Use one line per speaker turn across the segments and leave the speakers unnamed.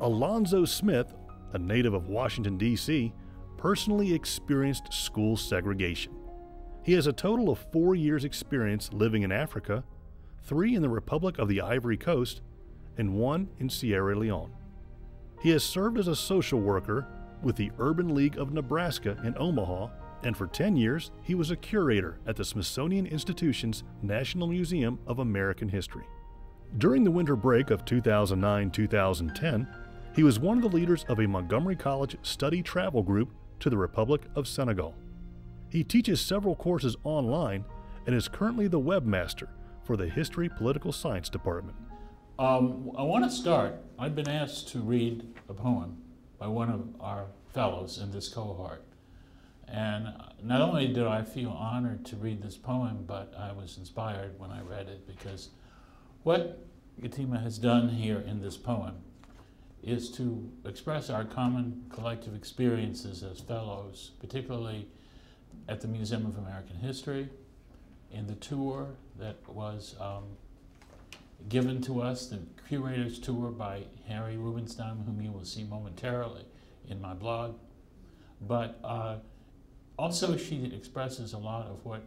Alonzo Smith, a native of Washington, D.C., personally experienced school segregation. He has a total of 4 years' experience living in Africa, 3 in the Republic of the Ivory Coast, and 1 in Sierra Leone. He has served as a social worker with the Urban League of Nebraska in Omaha, and for 10 years he was a curator at the Smithsonian Institution's National Museum of American History. During the winter break of 2009-2010, he was one of the leaders of a Montgomery College study travel group to the Republic of Senegal. He teaches several courses online and is currently the webmaster for the History Political Science Department.
I want to start. I've been asked to read a poem by one of our fellows in this cohort. And not only did I feel honored to read this poem, but I was inspired when I read it, because what Gatima has done here in this poem is to express our common collective experiences as fellows, particularly at the Museum of American History, in the tour that was given to us, the curator's tour by Harry Rubenstein, whom you will see momentarily in my blog. But also she expresses a lot of what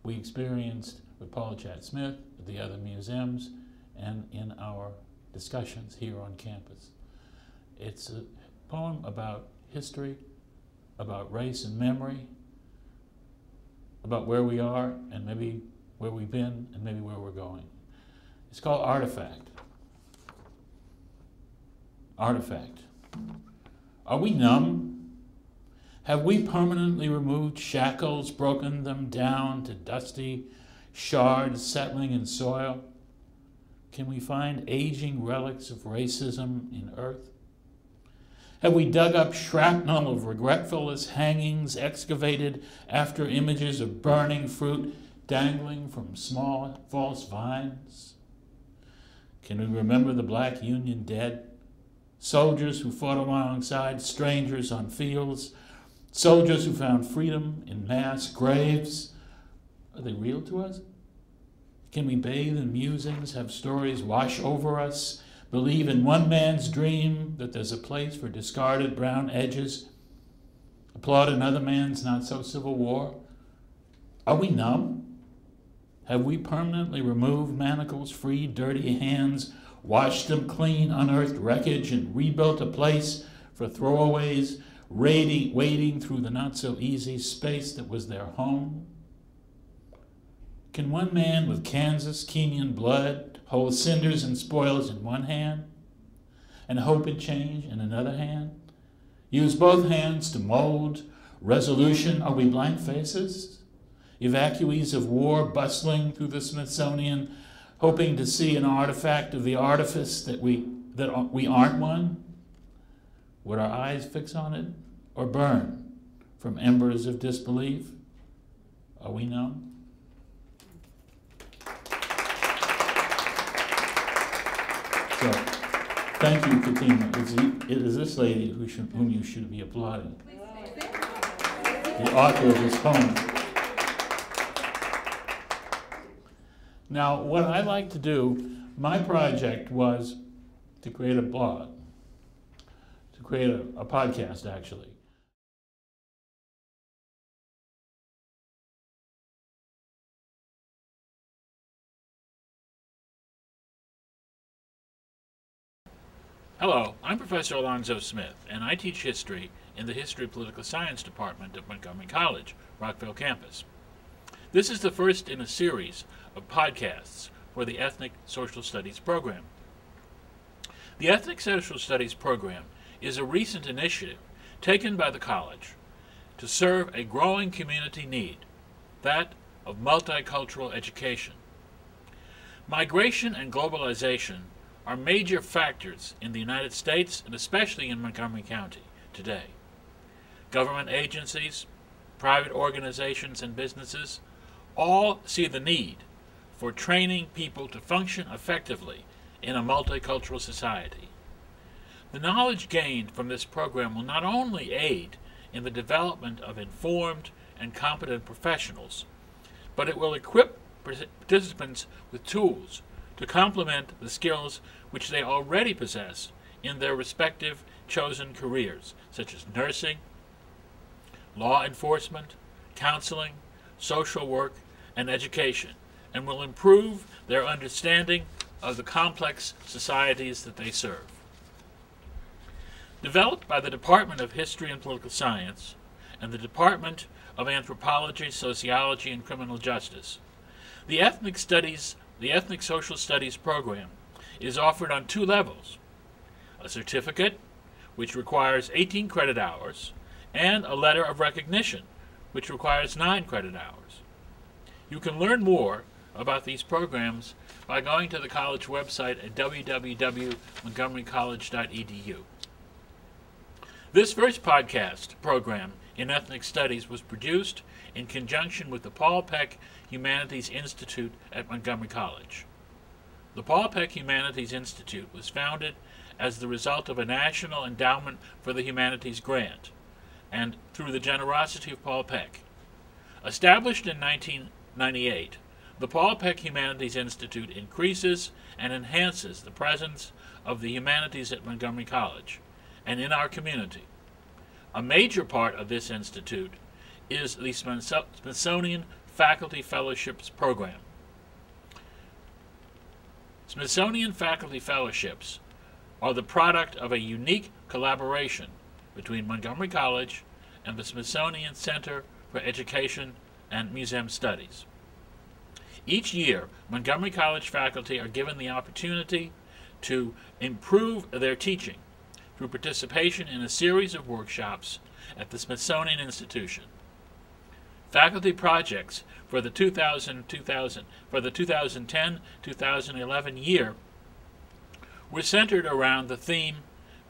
we experienced with Paula Chadd Smith, at the other museums, and in our discussions here on campus. It's a poem about history, about race and memory, about where we are and maybe where we've been and maybe where we're going. It's called Artifact. Artifact. Are we numb? Have we permanently removed shackles, broken them down to dusty shards settling in soil? Can we find aging relics of racism in earth? Have we dug up shrapnel of regretfulness hangings excavated after images of burning fruit dangling from small false vines? Can we remember the Black Union dead? Soldiers who fought alongside strangers on fields, soldiers who found freedom in mass graves. Are they real to us? Can we bathe in musings, have stories wash over us, believe in one man's dream that there's a place for discarded brown edges, applaud another man's not-so-civil war? Are we numb? Have we permanently removed manacles, freed dirty hands, washed them clean, unearthed wreckage, and rebuilt a place for throwaways, wading through the not-so-easy space that was their home? Can one man with Kansas, Kenyan blood hold cinders and spoils in one hand and hope and change in another hand? Use both hands to mold resolution? Are we blank faces? Evacuees of war bustling through the Smithsonian, hoping to see an artifact of the artifice that we aren't one? Would our eyes fix on it or burn from embers of disbelief? Are we numb? So, thank you, Katina. It is this lady whom you should be applauding. The author of this poem. Now, what I like to do, my project was to create a blog, to create a podcast, actually. Hello, I'm Professor Alonzo Smith, and I teach history in the History Political Science Department at Montgomery College, Rockville campus. This is the first in a series of podcasts for the Ethnic Social Studies program. The Ethnic Social Studies program is a recent initiative taken by the college to serve a growing community need, that of multicultural education. Migration and globalization are major factors in the United States and especially in Montgomery County today. Government agencies, private organizations, and businesses all see the need for training people to function effectively in a multicultural society. The knowledge gained from this program will not only aid in the development of informed and competent professionals, but it will equip participants with tools to complement the skills which they already possess in their respective chosen careers, such as nursing, law enforcement, counseling, social work, and education, and will improve their understanding of the complex societies that they serve. Developed by the Department of History and Political Science and the Department of Anthropology, Sociology, and Criminal Justice, the Ethnic Social Studies program is offered on 2 levels: a certificate, which requires 18 credit hours, and a letter of recognition, which requires 9 credit hours. You can learn more about these programs by going to the college website at www.montgomerycollege.edu. This first podcast program in Ethnic Studies was produced in conjunction with the Paul Peck Humanities Institute at Montgomery College. The Paul Peck Humanities Institute was founded as the result of a National Endowment for the Humanities grant, and through the generosity of Paul Peck. Established in 1998, the Paul Peck Humanities Institute increases and enhances the presence of the humanities at Montgomery College and in our community. A major part of this institute is the Smithsonian Faculty Fellowships program. Smithsonian Faculty Fellowships are the product of a unique collaboration between Montgomery College and the Smithsonian Center for Education and Museum Studies. Each year, Montgomery College faculty are given the opportunity to improve their teaching through participation in a series of workshops at the Smithsonian Institution. Faculty projects for the 2010-2011 year were centered around the theme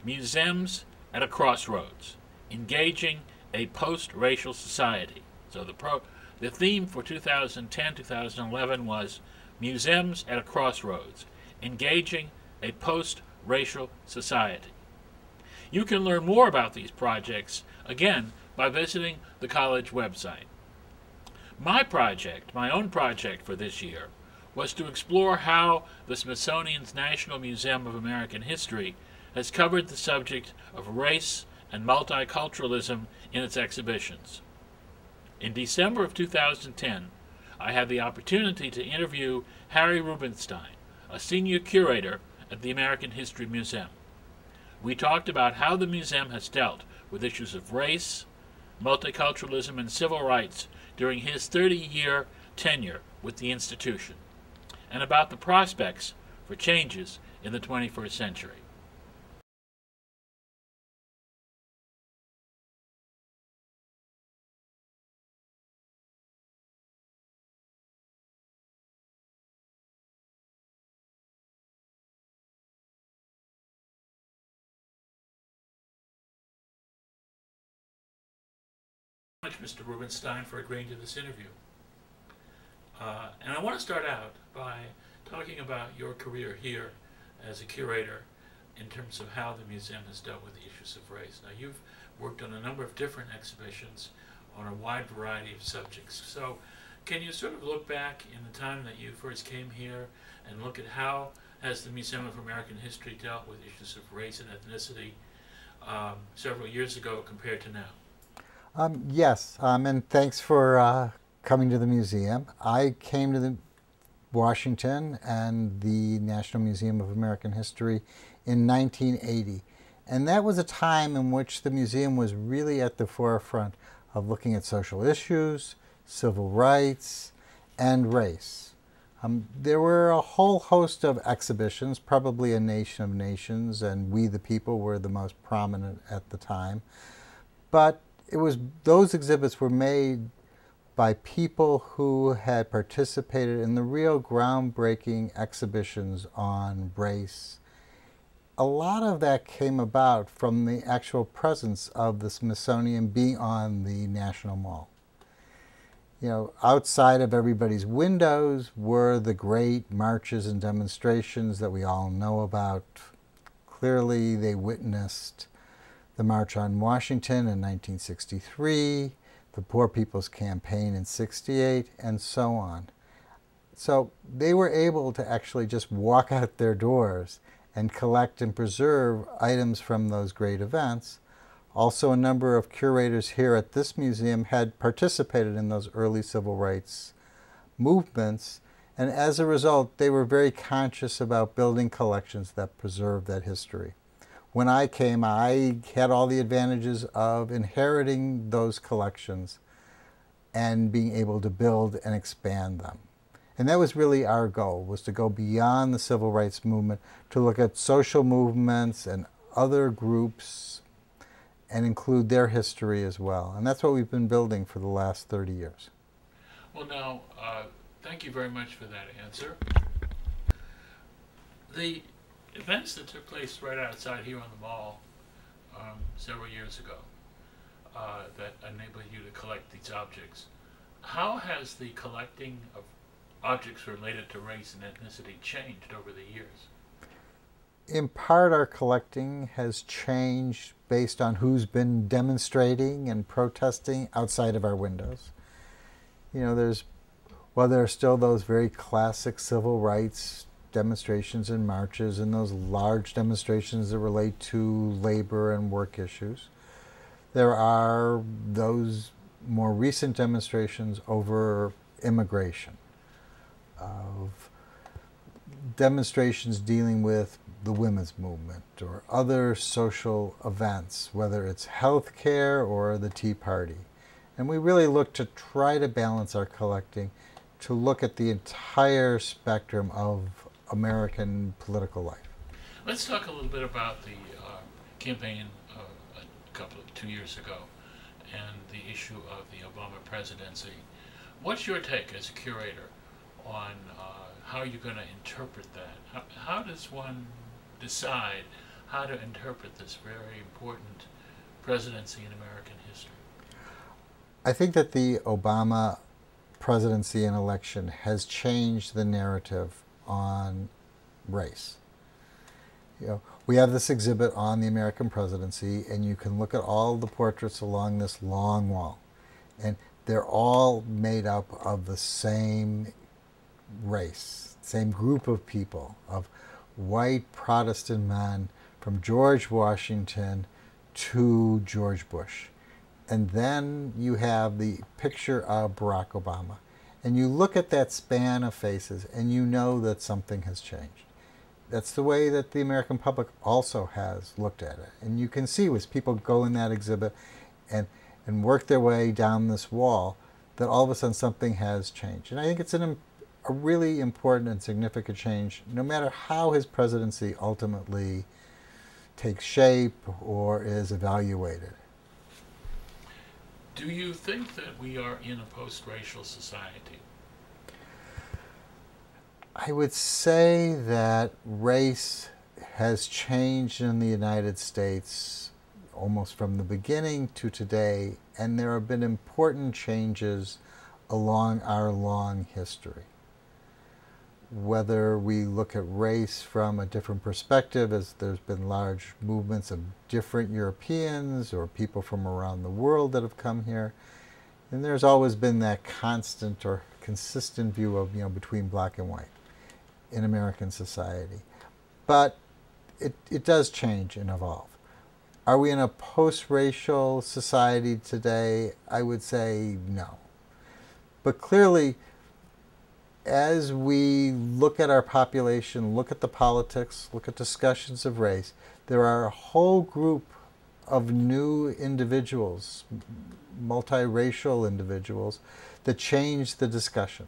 Museums at a Crossroads, Engaging a Post-Racial Society. So the theme for 2010-2011 was Museums at a Crossroads, Engaging a Post-Racial Society. You can learn more about these projects, again, by visiting the college website. My own project for this year, was to explore how the Smithsonian's National Museum of American History has covered the subject of race and multiculturalism in its exhibitions. In December of 2010, I had the opportunity to interview Harry Rubenstein, a senior curator at the American History Museum. We talked about how the museum has dealt with issues of race, multiculturalism, and civil rights during his 30-year tenure with the institution, and about the prospects for changes in the 21st century. Mr. Rubenstein, for agreeing to this interview. And I want to start out by talking about your career here as a curator in terms of how the museum has dealt with the issues of race. Now, you've worked on a number of different exhibitions on a wide variety of subjects. So can you sort of look back in the time that you first came here and look at how has the Museum of American History dealt with issues of race and ethnicity several years ago compared to now?
Yes, and thanks for coming to the museum. I came to Washington and the National Museum of American History in 1980. And that was a time in which the museum was really at the forefront of looking at social issues, civil rights, and race. There were a whole host of exhibitions, probably A Nation of Nations and We the People were the most prominent at the time. But those exhibits were made by people who had participated in the real groundbreaking exhibitions on race. A lot of that came about from the actual presence of the Smithsonian being on the National Mall. You know, outside of everybody's windows were the great marches and demonstrations that we all know about. Clearly, they witnessed the March on Washington in 1963, the Poor People's Campaign in '68, and so on. So they were able to actually just walk out their doors and collect and preserve items from those great events. Also, a number of curators here at this museum had participated in those early civil rights movements, and as a result, they were very conscious about building collections that preserve that history. When I came, I had all the advantages of inheriting those collections and being able to build and expand them. And that was really our goal, was to go beyond the civil rights movement, to look at social movements and other groups and include their history as well. And that's what we've been building for the last 30 years.
Well, now, thank you very much for that answer. The events that took place right outside here on the mall several years ago that enabled you to collect these objects, how has the collecting of objects related to race and ethnicity changed over the years?
In part, our collecting has changed based on who's been demonstrating and protesting outside of our windows. You know, there are still those very classic civil rights demonstrations and marches and those large demonstrations that relate to labor and work issues. There are those more recent demonstrations over immigration, of demonstrations dealing with the women's movement or other social events, whether it's healthcare or the Tea Party. And we really look to try to balance our collecting to look at the entire spectrum of American political life.
Let's talk a little bit about the campaign 2 years ago and the issue of the Obama presidency. What's your take as a curator on how you're going to interpret that? How does one decide how to interpret this very important presidency in American history?
I think that the Obama presidency and election has changed the narrative on race. You know, we have this exhibit on the American presidency, and you can look at all the portraits along this long wall, and they're all made up of the same race, same group of people, of white Protestant men from George Washington to George Bush. And then you have the picture of Barack Obama. And you look at that span of faces and you know that something has changed. That's the way that the American public also has looked at it. And you can see as people go in that exhibit and work their way down this wall that all of a sudden something has changed. And I think it's a really important and significant change, no matter how his presidency ultimately takes shape or is evaluated.
Do you think that we are in a post-racial society?
I would say that race has changed in the United States almost from the beginning to today, and there have been important changes along our long history. Whether we look at race from a different perspective, as there's been large movements of different Europeans or people from around the world that have come here, and there's always been that constant or consistent view of, between black and white in American society. But it does change and evolve. Are we in a post-racial society today? I would say no. But clearly, as we look at our population, look at the politics, look at discussions of race, there are a whole group of new individuals, multiracial individuals, that change the discussion.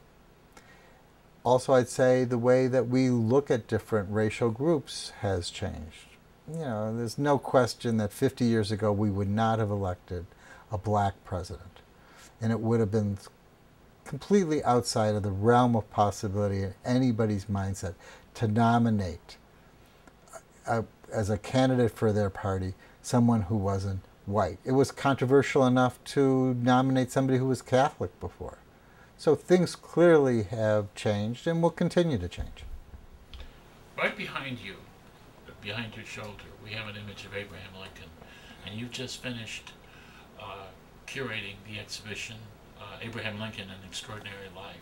Also, I'd say the way that we look at different racial groups has changed. There's no question that 50 years ago we would not have elected a black president, and it would have been completely outside of the realm of possibility in anybody's mindset to nominate as a candidate for their party someone who wasn't white. It was controversial enough to nominate somebody who was Catholic before. So things clearly have changed and will continue to change.
Right behind you, behind your shoulder, we have an image of Abraham Lincoln, and you've just finished curating the exhibition Abraham Lincoln, An Extraordinary Life.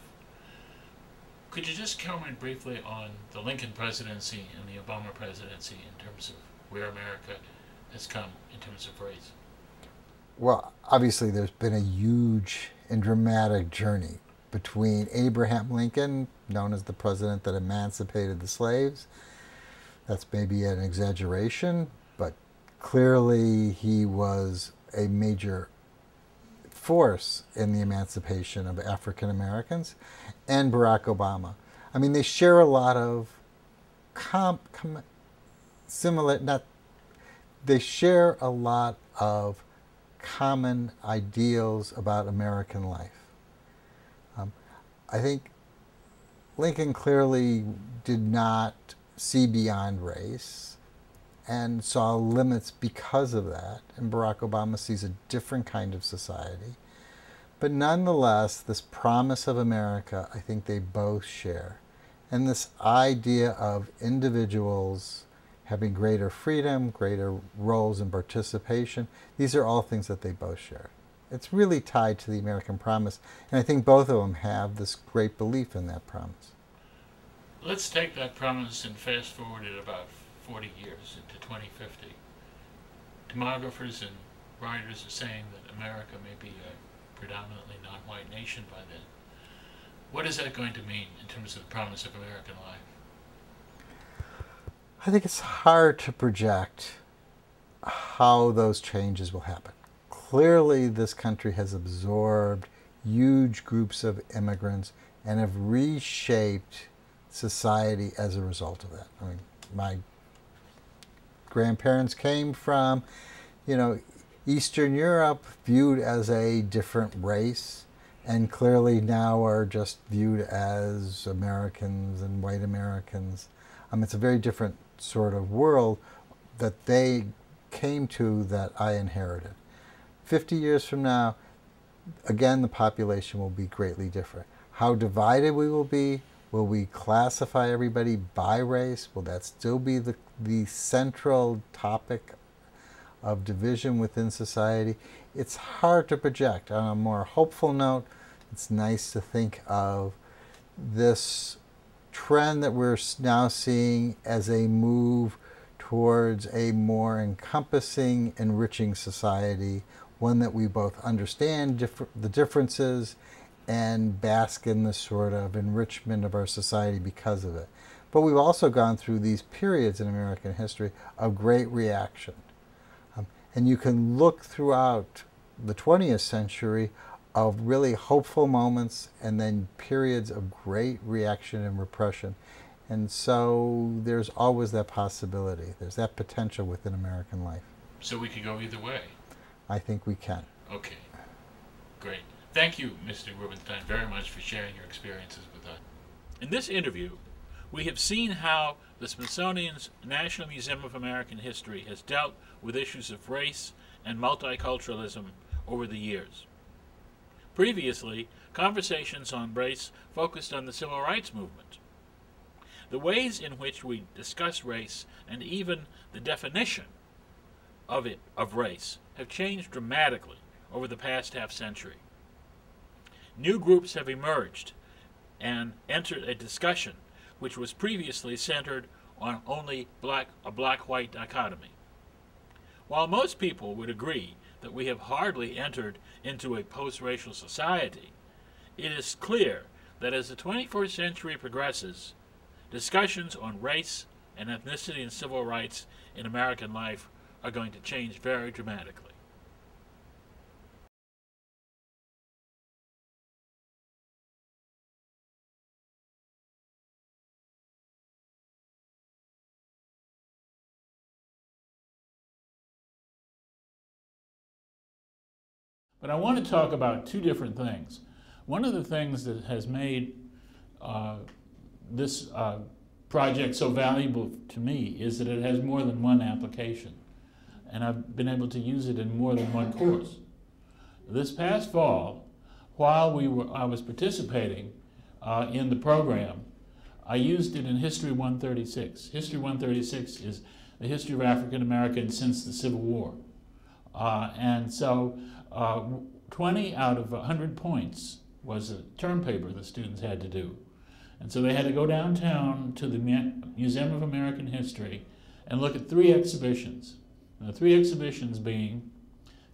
Could you just comment briefly on the Lincoln presidency and the Obama presidency in terms of where America has come in terms of race?
Well, obviously there's been a huge and dramatic journey between Abraham Lincoln, known as the president that emancipated the slaves. That's maybe an exaggeration, but clearly he was a major force in the emancipation of African Americans, and Barack Obama. I mean, they share a lot of they share a lot of common ideals about American life. I think Lincoln clearly did not see beyond race and saw limits because of that, and Barack Obama sees a different kind of society. But nonetheless, this promise of America, I think they both share. And this idea of individuals having greater freedom, greater roles and participation, these are all things that they both share. It's really tied to the American promise, and I think both of them have this great belief in that promise.
Let's take that promise and fast forward it about 40 years into 2050. Demographers and writers are saying that America may be a predominantly non-white nation by then. What is that going to mean in terms of the promise of American life?
I think it's hard to project how those changes will happen. Clearly, this country has absorbed huge groups of immigrants and have reshaped society as a result of that. I mean, my grandparents came from, Eastern Europe, viewed as a different race, and clearly now are just viewed as Americans and white Americans. It's a very different sort of world that they came to that I inherited. 50 years from now, again, the population will be greatly different. How divided we will be? Will we classify everybody by race? Will that still be the central topic of division within society? It's hard to project. On a more hopeful note, it's nice to think of this trend that we're now seeing as a move towards a more encompassing, enriching society, one that we both understand the differences and bask in the sort of enrichment of our society because of it. But we've also gone through these periods in American history of great reaction. And you can look throughout the 20th century of really hopeful moments and then periods of great reaction and repression. And so there's always that possibility. There's that potential within American life.
So we could go either way.
I think we can.
Okay, great. Thank you, Mr. Rubenstein, very much for sharing your experiences with us. In this interview, we have seen how the Smithsonian's National Museum of American History has dealt with issues of race and multiculturalism over the years. Previously, conversations on race focused on the civil rights movement. The ways in which we discuss race and even the definition of race have changed dramatically over the past half-century. New groups have emerged and entered a discussion which was previously centered on only a black-white dichotomy. While most people would agree that we have hardly entered into a post-racial society, it is clear that as the 21st century progresses, discussions on race and ethnicity and civil rights in American life are going to change very dramatically. But I want to talk about two different things. One of the things that has made this project so valuable to me is that it has more than one application, and I've been able to use it in more than one course. This past fall, while I was participating in the program, I used it in History 136. History 136 is the history of African Americans since the Civil War. And so 20 out of 100 points was a term paper the students had to do. And so they had to go downtown to the Museum of American History and look at 3 exhibitions. And the 3 exhibitions being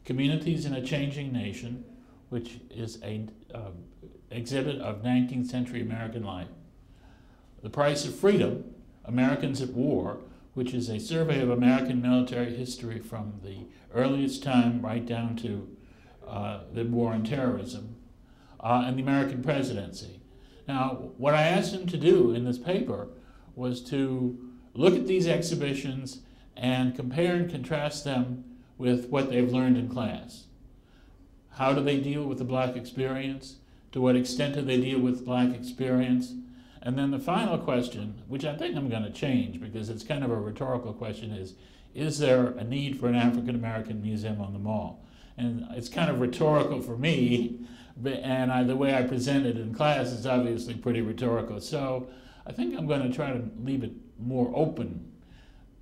Communities in a Changing Nation, which is an exhibit of 19th century American life. The Price of Freedom, Americans at War, which is a survey of American military history from the earliest time right down to the war on terrorism, and the American presidency. Now, what I asked them to do in this paper was to look at these exhibitions and compare and contrast them with what they've learned in class. How do they deal with the black experience? To what extent do they deal with black experience? And then the final question, which I think I'm going to change because it's kind of a rhetorical question, is there a need for an African American museum on the Mall? And it's kind of rhetorical for me, and the way I present it in class is obviously pretty rhetorical. So I think I'm going to try to leave it more open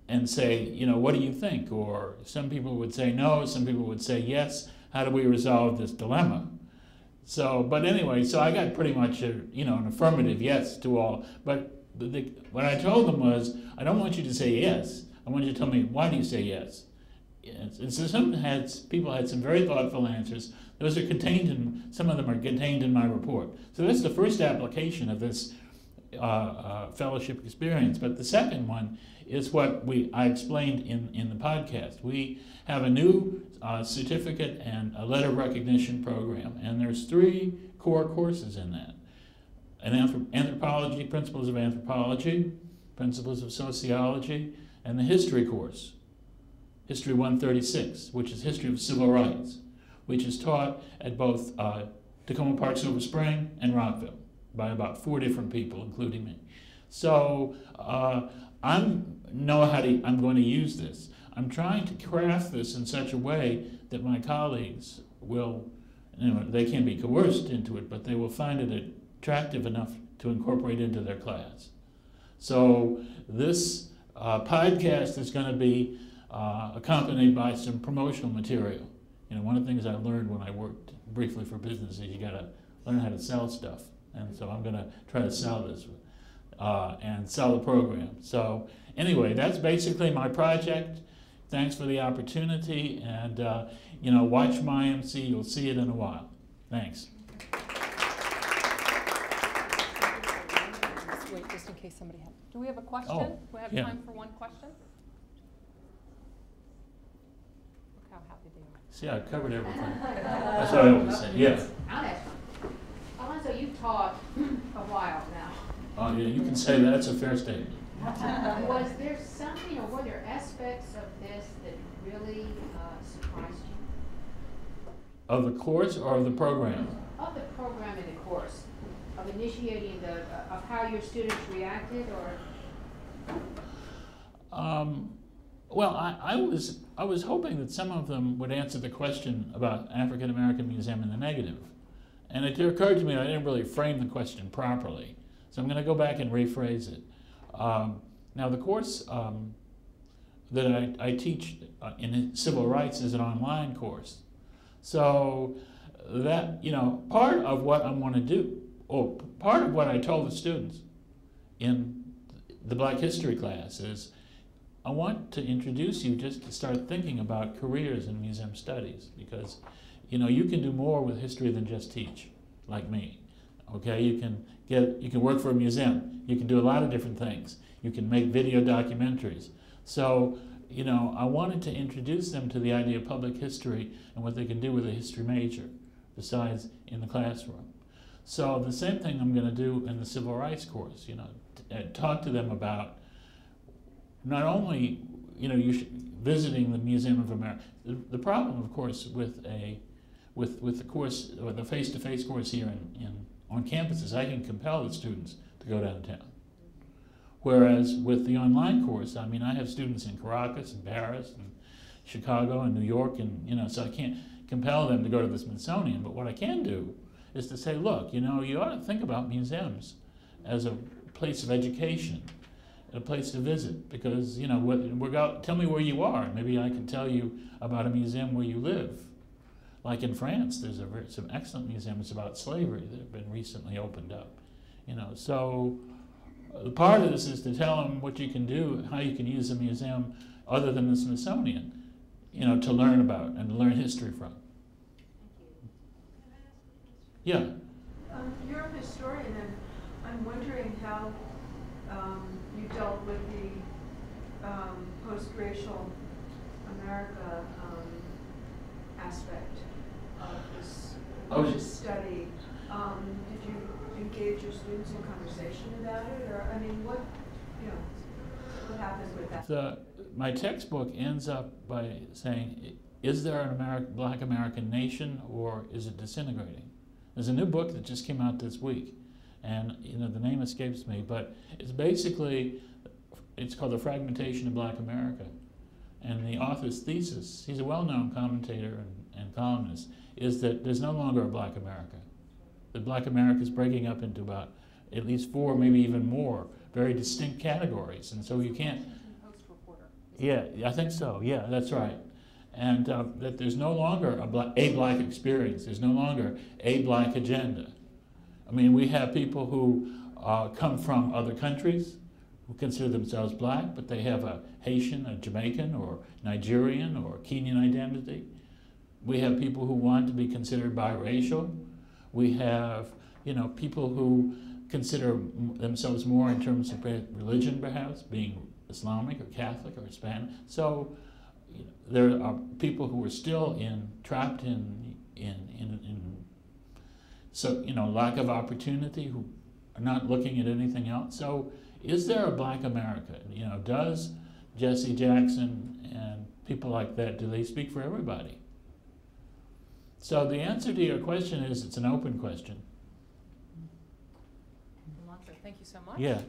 and say, you know, what do you think? Or some people would say no, some people would say yes. How do we resolve this dilemma? So, but anyway, so I got pretty much an affirmative yes to all. But what I told them was, I don't want you to say yes. I want you to tell me, why do you say yes? And so people had some very thoughtful answers. Those are contained in, some of them are contained in my report. So that's the first application of this fellowship experience. But the second one is what I explained in the podcast. We have a new certificate and a letter of recognition program, and there's 3 core courses in that. Anthropology, Principles of Anthropology, Principles of Sociology, and the history course, History 136, which is History of Civil Rights, which is taught at both Tacoma Park Silver Spring and Rockville by about 4 different people, including me. So I'm going to use this. I'm trying to craft this in such a way that my colleagues will, they can't be coerced into it, but they will find it attractive enough to incorporate into their class. So this podcast is going to be accompanied by some promotional material. One of the things I learned when I worked briefly for business is you got to learn how to sell stuff. And so I'm going to try to sell this and sell the program. So anyway, that's basically my project. Thanks for the opportunity, and watch my MC. You'll see it in a while. Thanks.
Just wait, just in case somebody has. Do we have a question?
Oh,
we have time for one question. Look how happy they are.
See, I covered everything. That's what I always say. Yes.
Alonzo, you've taught a while now.
Oh yeah, you can say that's a fair statement.
Was there something, or were there aspects of this that really surprised you?
Of the course or of the program?
Of the program and the course, of initiating of how your students reacted, or?
Well, I was hoping that some of them would answer the question about African American Museum in the negative. And it occurred to me I didn't really frame the question properly. So I'm going to go back and rephrase it. Now the course that I teach in civil rights is an online course. So that, part of what I want to do, or part of what I told the students in the Black History class is, I want to introduce you just to start thinking about careers in museum studies, because you can do more with history than just teach, like me. Okay, you can work for a museum. You can do a lot of different things. You can make video documentaries. So, I wanted to introduce them to the idea of public history and what they can do with a history major, besides in the classroom. So the same thing I'm going to do in the civil rights course. Talk to them about not only visiting the Museum of America. The problem, of course, with the course, or the face-to-face course here on campus is I can compel the students to go downtown. Whereas with the online course, I have students in Caracas and Paris and Chicago and New York, and so I can't compel them to go to the Smithsonian. But what I can do is to say, look, you ought to think about museums as a place of education, a place to visit, because tell me where you are. Maybe I can tell you about a museum where you live. Like in France, there's some excellent museums about slavery that have been recently opened up You know, so part of this is to tell them what you can do, how you can use a museum other than the Smithsonian, you know, to learn about and to learn history from. Yeah.
You're a historian, and I'm wondering how you dealt with the post-racial America aspect of this study. Did you engage your students in conversation about it, or I mean, what happened with that?
My textbook ends up by saying, is there an Black American nation, or is it disintegrating? There's a new book that just came out this week, and you know the name escapes me, but it's basically, it's called The Fragmentation of Black America. And the author's thesis, he's a well-known commentator and columnist, is that there's no longer a Black America. That Black America is breaking up into about at least 4, maybe even more, very distinct categories, and so you can't. Yeah, I think so. Yeah, that's right. And that there's no longer a black experience. There's no longer a black agenda. I mean, we have people who come from other countries who consider themselves black, but they have a Haitian, a Jamaican, or Nigerian, or Kenyan identity. We have people who want to be considered biracial. We have, you know, people who consider themselves more in terms of religion, perhaps, being Islamic or Catholic or Hispanic. So you know, there are people who are still trapped in so, you know, lack of opportunity, who are not looking at anything else. So is there a Black America? You know, does Jesse Jackson and people like that, do they speak for everybody? So the answer to your question is it's an open question.
Alonzo, thank you so much.
Yeah.